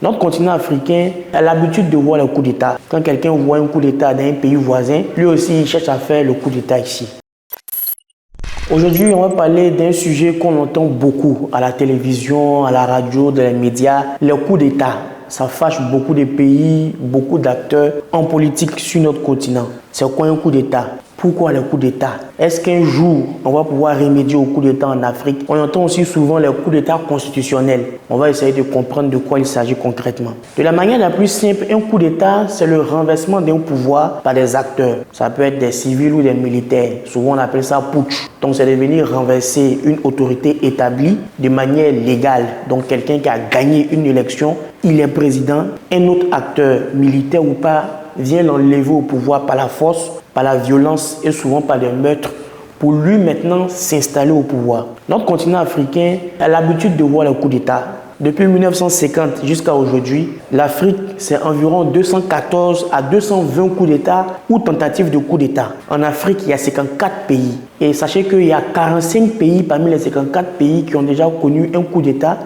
Notre continent africain a l'habitude de voir le coup d'État. Quand quelqu'un voit un coup d'État dans un pays voisin, lui aussi il cherche à faire le coup d'État ici. Aujourd'hui, on va parler d'un sujet qu'on entend beaucoup à la télévision, à la radio, dans les médias, le coup d'État. Ça fâche beaucoup de pays, beaucoup d'acteurs en politique sur notre continent. C'est quoi un coup d'État? Pourquoi le coup d'État? Est-ce qu'un jour, on va pouvoir remédier au coup d'État en Afrique? On entend aussi souvent le coup d'État constitutionnel. On va essayer de comprendre de quoi il s'agit concrètement. De la manière la plus simple, un coup d'État, c'est le renversement d'un pouvoir par des acteurs. Ça peut être des civils ou des militaires. Souvent, on appelle ça putsch. Donc, c'est de venir renverser une autorité établie de manière légale. Donc, quelqu'un qui a gagné une élection, il est président. Un autre acteur, militaire ou pas, vient l'enlever au pouvoir par la force, par la violence et souvent par des meurtres pour lui maintenant s'installer au pouvoir. Notre continent africain a l'habitude de voir le coup d'État. Depuis 1950 jusqu'à aujourd'hui, l'Afrique, c'est environ 214 à 220 coups d'État ou tentatives de coup d'État. En Afrique, il y a 54 pays. Et sachez qu'il y a 45 pays parmi les 54 pays qui ont déjà connu un coup d'État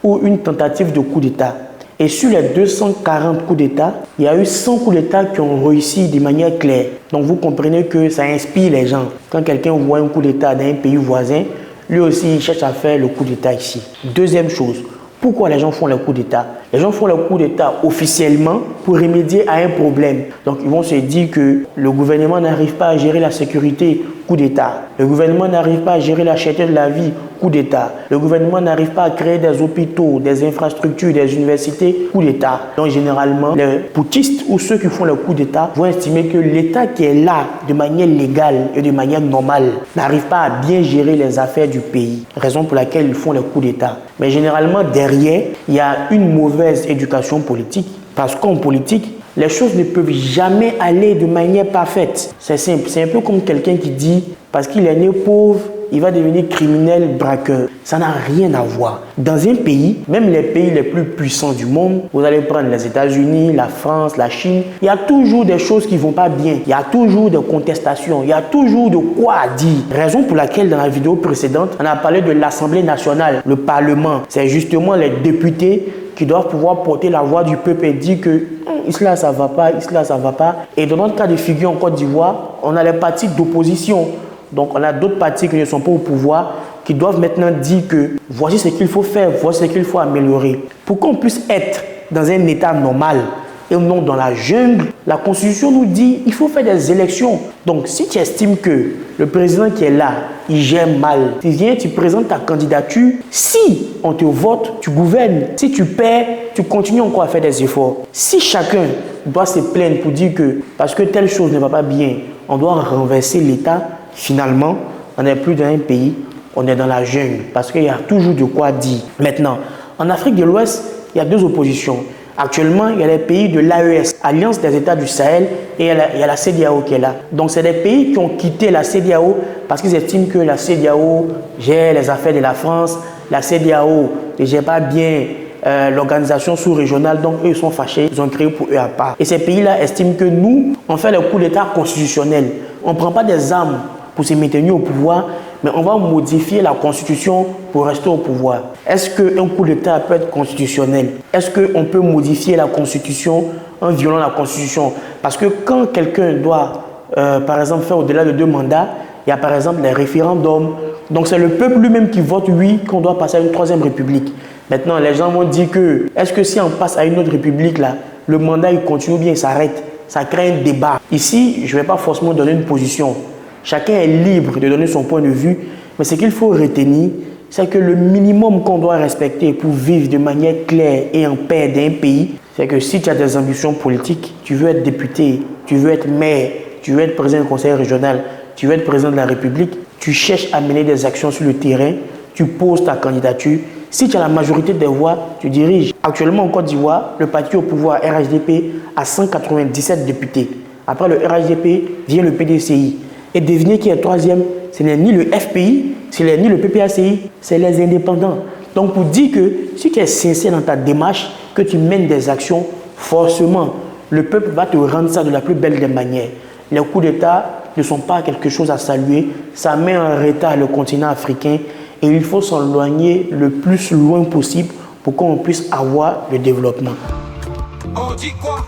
ou une tentative de coup d'État. Et sur les 240 coups d'État, il y a eu 100 coups d'État qui ont réussi de manière claire. Donc vous comprenez que ça inspire les gens. Quand quelqu'un voit un coup d'État dans un pays voisin, lui aussi il cherche à faire le coup d'État ici. Deuxième chose, pourquoi les gens font le coup d'État? Les gens font le coup d'État officiellement pour remédier à un problème. Donc ils vont se dire que le gouvernement n'arrive pas à gérer la sécurité, coup d'État. Le gouvernement n'arrive pas à gérer la cherté de la vie, coup d'État. Le gouvernement n'arrive pas à créer des hôpitaux, des infrastructures, des universités, coup d'État. Donc généralement, les putschistes ou ceux qui font le coup d'État vont estimer que l'État qui est là de manière légale et de manière normale n'arrive pas à bien gérer les affaires du pays. Raison pour laquelle ils font le coup d'État. Mais généralement, derrière, il y a une mauvaise éducation politique. Parce qu'en politique, les choses ne peuvent jamais aller de manière parfaite. C'est simple. C'est un peu comme quelqu'un qui dit, parce qu'il est né pauvre, il va devenir criminel, braqueur. Ça n'a rien à voir. Dans un pays, même les pays les plus puissants du monde, vous allez prendre les États-Unis, la France, la Chine, il y a toujours des choses qui ne vont pas bien. Il y a toujours des contestations. Il y a toujours de quoi dire. Raison pour laquelle dans la vidéo précédente, on a parlé de l'Assemblée nationale, le Parlement. C'est justement les députés qui doivent pouvoir porter la voix du peuple et dire que cela ça va pas, cela ça va pas. Et dans notre cas de figure en Côte d'Ivoire, on a les partis d'opposition. Donc on a d'autres partis qui ne sont pas au pouvoir qui doivent maintenant dire que voici ce qu'il faut faire, voici ce qu'il faut améliorer. Pour qu'on puisse être dans un état normal et non dans la jungle, la Constitution nous dit qu'il faut faire des élections. Donc si tu estimes que le président qui est là, il gère mal, tu viens, tu présentes ta candidature, si on te vote, tu gouvernes. Si tu perds, tu continues encore à faire des efforts. Si chacun doit se plaindre pour dire que parce que telle chose ne va pas bien, on doit renverser l'État, finalement, on n'est plus dans un pays, on est dans la jungle parce qu'il y a toujours de quoi dire. Maintenant, en Afrique de l'Ouest, il y a deux oppositions. Actuellement, il y a les pays de l'AES, Alliance des États du Sahel, et il y a la CEDEAO qui est là. Donc, c'est des pays qui ont quitté la CEDEAO parce qu'ils estiment que la CEDEAO gère les affaires de la France, la CEDEAO ne gère pas bien l'organisation sous-régionale, donc eux ils sont fâchés, ils ont créé pour eux à part. Et ces pays-là estiment que nous, on fait le coup d'État constitutionnel. On ne prend pas des armes pour se maintenir au pouvoir, mais on va modifier la Constitution pour rester au pouvoir. Est-ce qu'un coup d'État peut être constitutionnel? Est-ce qu'on peut modifier la Constitution en violant la Constitution? Parce que quand quelqu'un doit, par exemple, faire au-delà de 2 mandats, il y a par exemple les référendums. Donc c'est le peuple lui-même qui vote oui qu'on doit passer à une 3e république. Maintenant, les gens vont dire que, est-ce que si on passe à une autre république, là, le mandat il continue ou bien il s'arrête? Ça crée un débat. Ici, je ne vais pas forcément donner une position. Chacun est libre de donner son point de vue, mais ce qu'il faut retenir, c'est que le minimum qu'on doit respecter pour vivre de manière claire et en paix dans un pays, c'est que si tu as des ambitions politiques, tu veux être député, tu veux être maire, tu veux être président du conseil régional, tu veux être président de la République, tu cherches à mener des actions sur le terrain, tu poses ta candidature. Si tu as la majorité des voix, tu diriges. Actuellement en Côte d'Ivoire, le parti au pouvoir RHDP a 197 députés. Après le RHDP vient le PDCI. Et devinez qui est 3e, ce n'est ni le FPI, ce n'est ni le PPACI, c'est les indépendants. Donc pour dire que si tu es sincère dans ta démarche, que tu mènes des actions, forcément, le peuple va te rendre ça de la plus belle des manières. Les coups d'État ne sont pas quelque chose à saluer, ça met en retard le continent africain et il faut s'éloigner le plus loin possible pour pour qu'on puisse avoir le développement. On dit quoi?